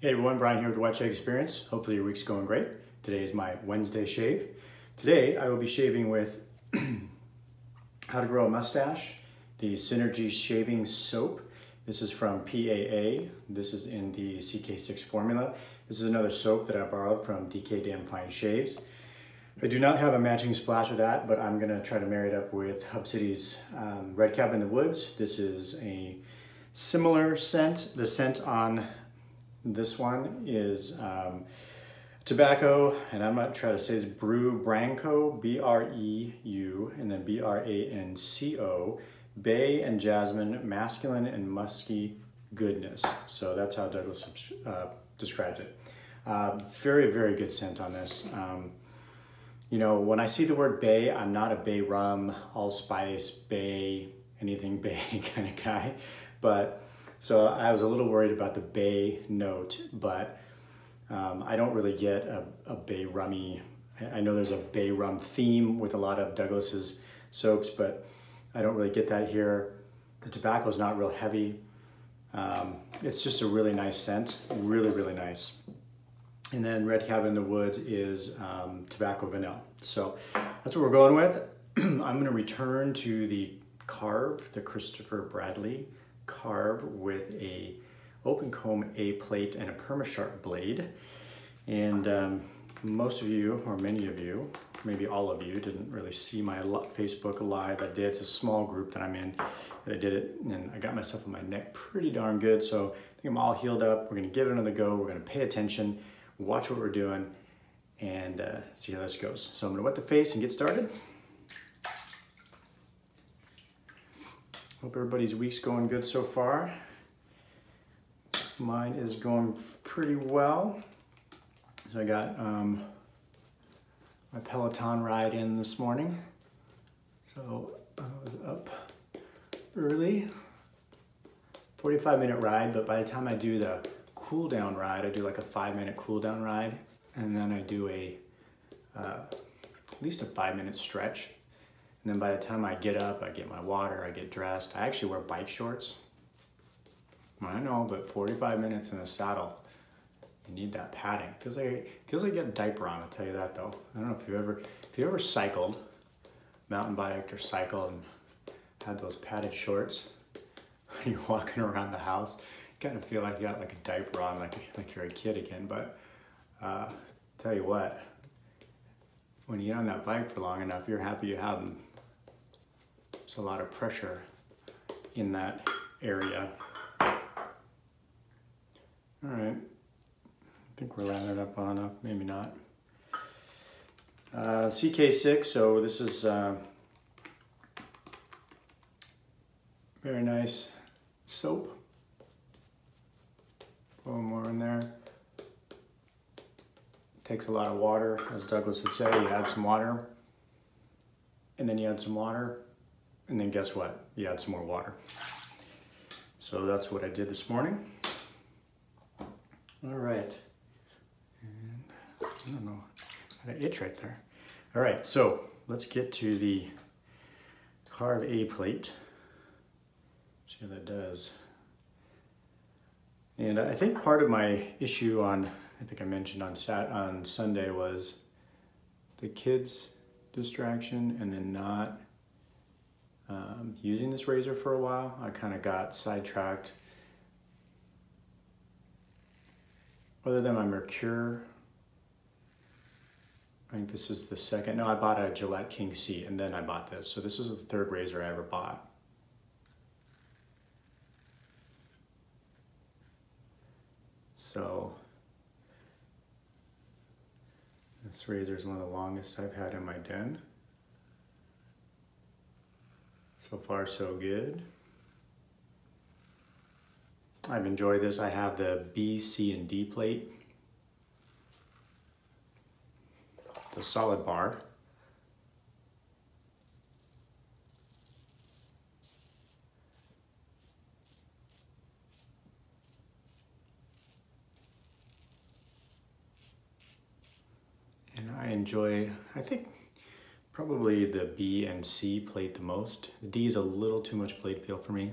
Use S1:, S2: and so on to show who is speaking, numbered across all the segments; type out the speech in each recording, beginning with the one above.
S1: Hey everyone, Brian here with the White Shave Experience. Hopefully your week's going great. Today is my Wednesday shave. Today I will be shaving with How to Grow a Mustache, the Synergy Shaving Soap. This is from PAA. This is in the CK6 formula. This is another soap that I borrowed from Damnfine Shaves. I do not have a matching splash with that, but I'm gonna try to marry it up with Hub City's Red Cabin in the Woods. This is a similar scent. The scent on this one is tobacco, and I'm not trying to say it's Brew Branco, B-R-E-U, and then B-R-A-N-C-O, bay and jasmine, masculine and musky goodness. So that's how Douglas describes it. Very, very good scent on this. You know, when I see the word bay, I'm not a bay rum, allspice, bay, anything bay kind of guy, but so I was a little worried about the bay note, but I don't really get a bay rummy. I know there's a bay rum theme with a lot of Douglas's soaps, but I don't really get that here. The tobacco is not real heavy. It's just a really nice scent, really, really nice. And then Red Cabin in the Woods is tobacco vanilla. So that's what we're going with. I'm gonna return to the Karve, the Christopher Bradley Karve with a open comb A plate and a perma-sharp blade. And most of you, or many of you, maybe all of you, didn't really see my Facebook Live I did. It's a small group that I'm in that I did it, and I got myself on my neck pretty darn good. So I think I'm all healed up. We're gonna give it another go. We're gonna pay attention, watch what we're doing, and see how this goes. So I'm gonna wet the face and get started. Hope everybody's week's going good so far. Mine is going pretty well. So I got my Peloton ride in this morning. So I was up early, 45-minute ride, but by the time I do the cool down ride, I do like a 5-minute cool down ride, and then I do at least a 5-minute stretch. And then by the time I get up, I get my water, I get dressed. I actually wear bike shorts. I know, but 45 minutes in the saddle, you need that padding. Feels like you got a diaper on, I'll tell you that though. I don't know if you ever cycled, mountain biked or cycled and had those padded shorts. You're walking around the house, you kind of feel like you got like a diaper on, like you're a kid again. But tell you what, when you get on that bike for long enough, you're happy you have them. There's a lot of pressure in that area. All right, I think we're rounding up on enough, maybe not. CK6, so this is very nice soap. A little more in there. Takes a lot of water, as Douglas would say. You add some water, and then you add some water, and then guess what? You add some more water. So that's what I did this morning. All right. And I don't know, I had an itch right there. All right, so let's get to the Karve A plate. See how that does. And I think part of my issue on, I think I mentioned on Sunday, was the kids' distraction and then not using this razor for a while. I kind of got sidetracked. Other than my Mercure, I think this is the second. No, I bought a Gillette King C and then I bought this. So this was the third razor I ever bought. So this razor is one of the longest I've had in my den. So far, so good. I've enjoyed this. I have the B, C, and D plate. The solid bar. And I enjoy, I think, probably the B and C plate the most. The D is a little too much blade feel for me.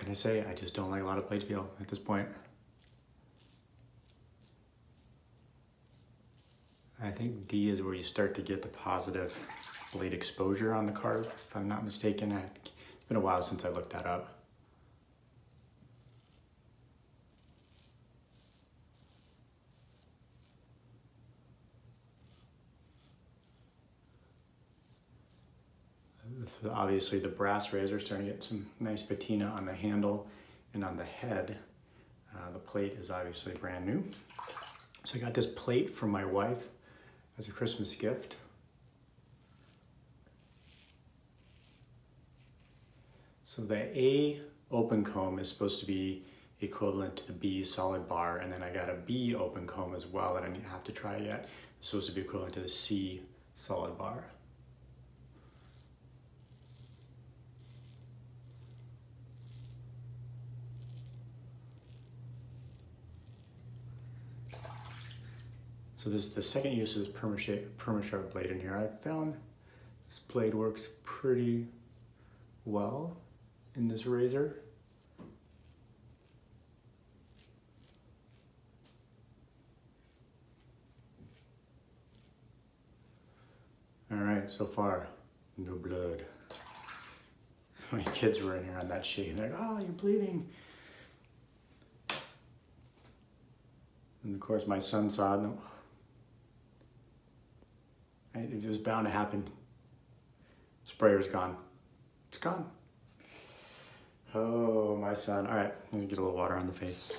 S1: can I say? I just don't like a lot of blade feel at this point. I think D is where you start to get the positive blade exposure on the Karve, if I'm not mistaken. It's been a while since I looked that up. Obviously the brass razor is starting to get some nice patina on the handle and on the head. The plate is obviously brand new. So I got this plate from my wife as a Christmas gift. So the A open comb is supposed to be equivalent to the B solid bar, and then I got a B open comb as well that I didn't have to try yet. It's supposed to be equivalent to the C solid bar. So this is the second use of this perma-sharp blade in here. I found this blade works pretty well in this razor. All right, so far, no blood. My kids were in here on that shave. They're like, oh, you're bleeding. And of course, my son saw them. It was bound to happen. Sprayer's gone. It's gone. Oh, my son. All right, let's get a little water on the face.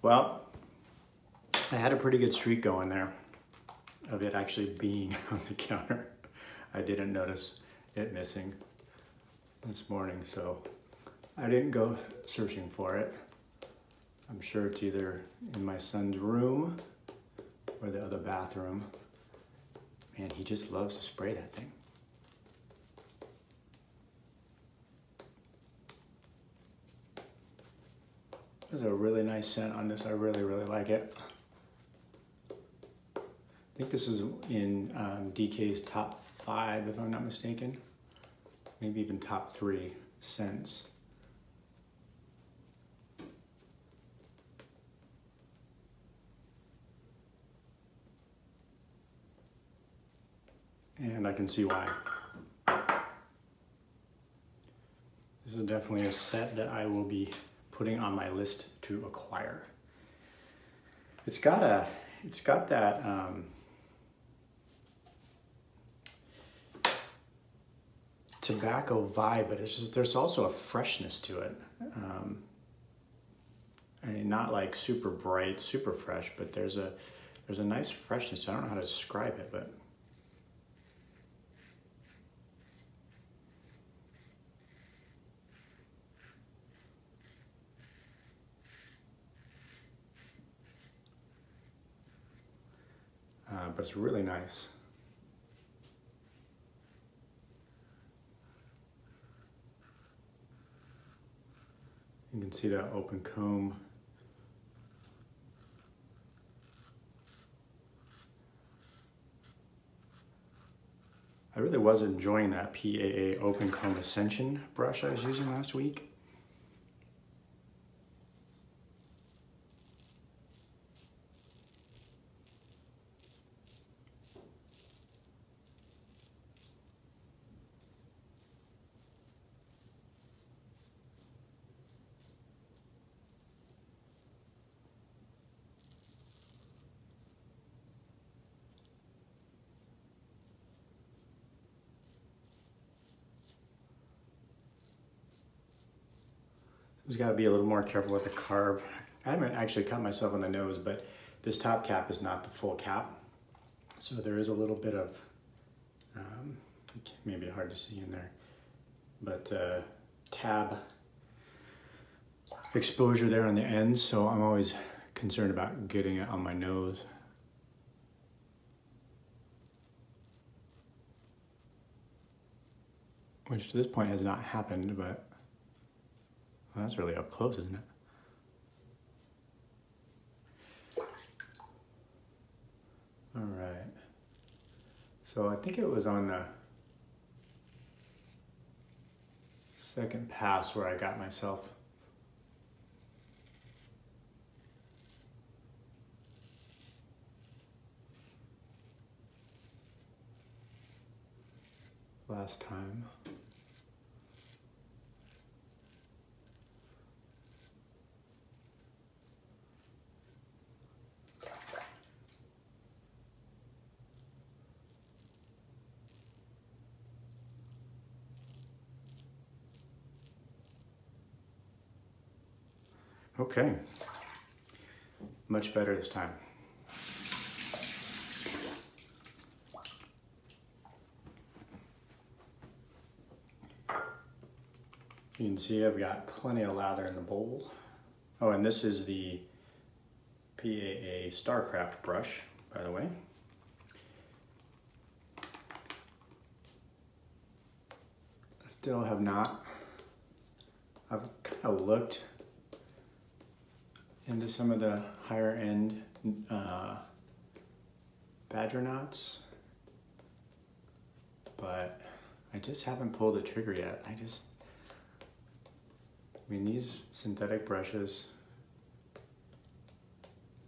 S1: Well, I had a pretty good streak going there of it actually being on the counter. I didn't notice it missing this morning, so I didn't go searching for it. I'm sure it's either in my son's room or the other bathroom. Man, he just loves to spray that thing. There's a really nice scent on this. I really, really like it. I think this is in DK's top 5, if I'm not mistaken. Maybe even top 3 scents. And I can see why. This is definitely a set that I will be putting on my list to acquire. It's got that tobacco vibe, but there's also a freshness to it. I mean, not like super bright, super fresh, but there's a nice freshness. I don't know how to describe it, but it's really nice. You can see that open comb. I really was enjoying that PAA open comb Ascension brush I was using last week. Just got to be a little more careful with the Karve. I haven't actually cut myself on the nose, but this top cap is not the full cap. So there is a little bit of, maybe hard to see in there, but tab exposure there on the ends. So I'm always concerned about getting it on my nose. Which to this point has not happened, but well, that's really up close, isn't it? All right. So I think it was on the second pass where I got myself. Last time. Okay, much better this time. You can see I've got plenty of lather in the bowl. Oh, and this is the PAA Starcraft brush, by the way. I still have not, I've kind of looked into some of the higher end badger knots, but I just haven't pulled the trigger yet. I mean, these synthetic brushes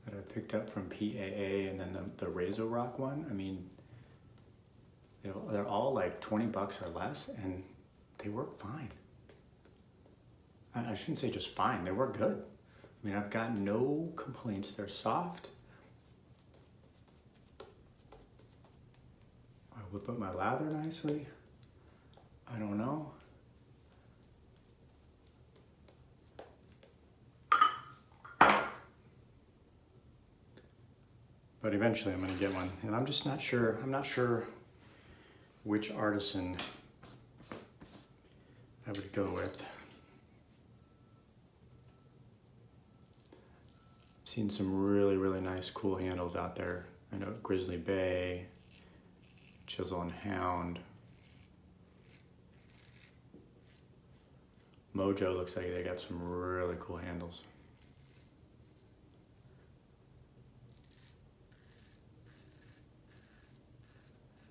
S1: that I picked up from PAA and then the Razor Rock one, I mean, they're all like 20 bucks or less and they work fine. I shouldn't say just fine, they work good. I mean, I've got no complaints. They're soft. I whip up my lather nicely. I don't know. But eventually I'm gonna get one. And I'm just not sure, I'm not sure which artisan I would go with. Seen some really, really nice cool handles out there. I know Grizzly Bay, Chisel and Hound. Mojo looks like they got some really cool handles.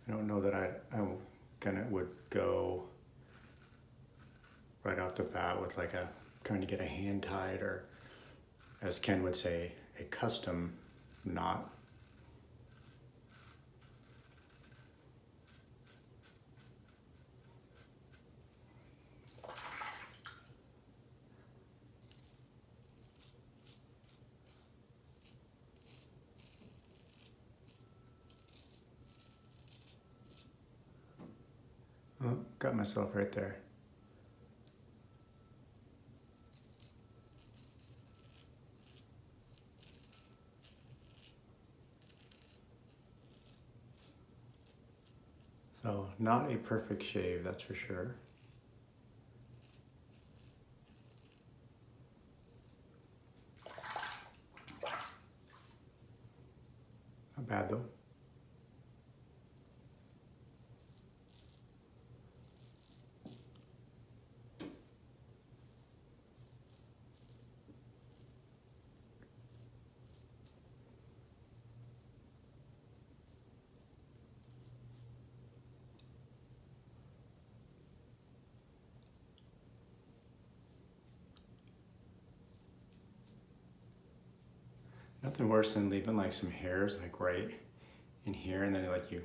S1: I don't know that would go right off the bat with like trying to get a hand tied, or as Ken would say, a custom knot. Oh, got myself right there. So not a perfect shave, that's for sure. Not bad though. Nothing worse than leaving like some hairs like right in here, and then like you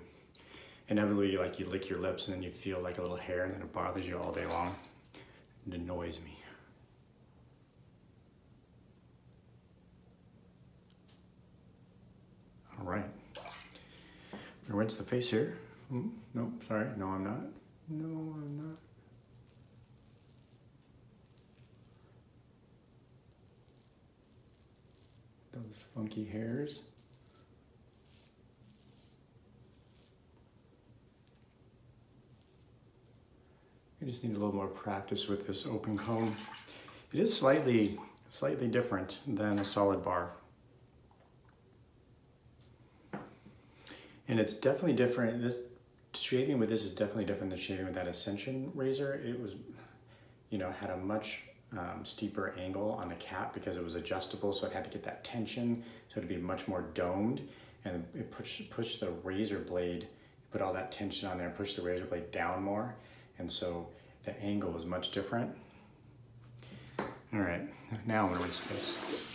S1: inevitably you lick your lips and then you feel like a little hair and then it bothers you all day long. It annoys me. All right. I'm gonna rinse the face here. No, sorry, no I'm not. No, I'm not. Those funky hairs. I just need a little more practice with this open comb. It is slightly different than a solid bar. And it's definitely different. This shaving with this is definitely different than shaving with that Ascension razor. It was, you know, had a much steeper angle on the cap because it was adjustable, so it had to get that tension, so it'd be much more domed, and it pushed the razor blade put all that tension on there and push the razor blade down more. And so the angle is much different. All right, now I'm gonna rinse this.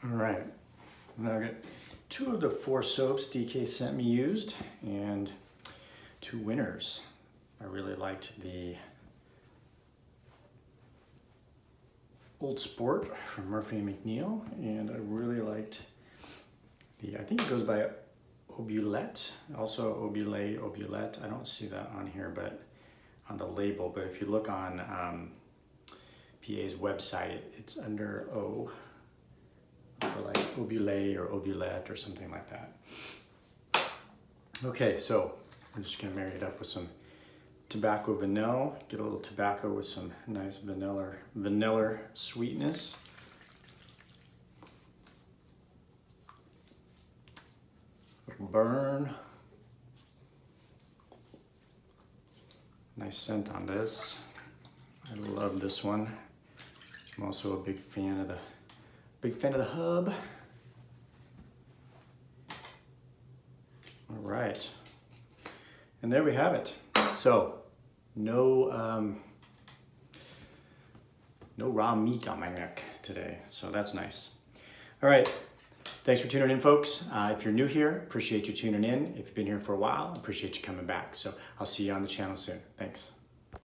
S1: All right, now I got 2 of the 4 soaps DK sent me used, and 2 winners. I really liked the Old Sport from Murphy & McNeil, and I really liked the, I think it goes by Oubliette, also Oubliette. I don't see that on here, but on the label, but if you look on PA's website, it's under O. Like Oubliette or Oubliette or something like that. Okay, so I'm just gonna marry it up with some tobacco vanilla. Get a little tobacco with some nice vanilla sweetness. Little burn. Nice scent on this. I love this one. I'm also a big fan of the hub. All right. And there we have it. So no raw meat on my neck today. So that's nice. All right. Thanks for tuning in, folks. If you're new here, appreciate you tuning in. If you've been here for a while, appreciate you coming back. So I'll see you on the channel soon. Thanks.